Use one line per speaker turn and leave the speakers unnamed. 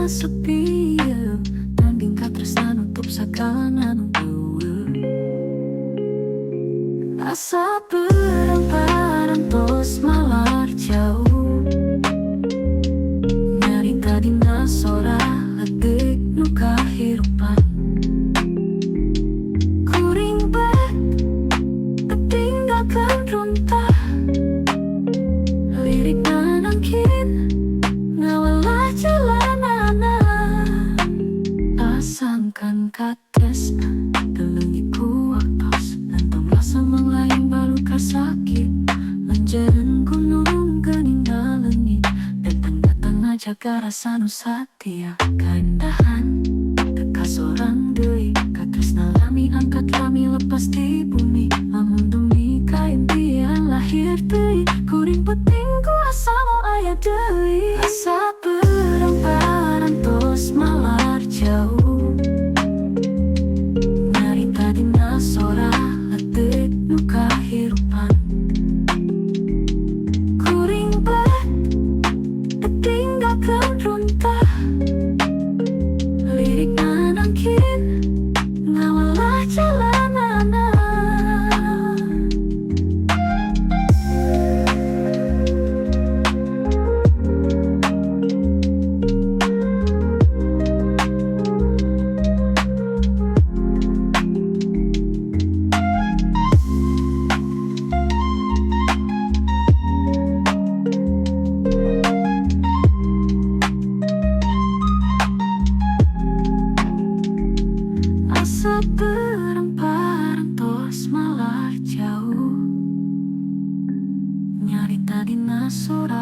sepi dan tingkat tresna nutup sakanan asa perang tos malar jauh nyarita dina sora letik nu kahirupan kuring bae ketinggalkan runtah lirik nanangkin ngawalah jalanana asangkan katresna delengi ku waktos nantong rasa menglayang baru kasakit menjeren gunung geninda lengit datang-datang ngajaga rasa nu satia kaindahan teka sorang deui katresna lami angkat lami lepas di bumi amun demi kaimpian lahir deui kuring penting ku asa mau aya deui asa perang tos malar jauh nyarita dina sora letik nu kahirupan kuring bae ketinggalkan runtah lirik nanangkin ngawalah jalanana asa perang tos malar jauh nyarita dina sora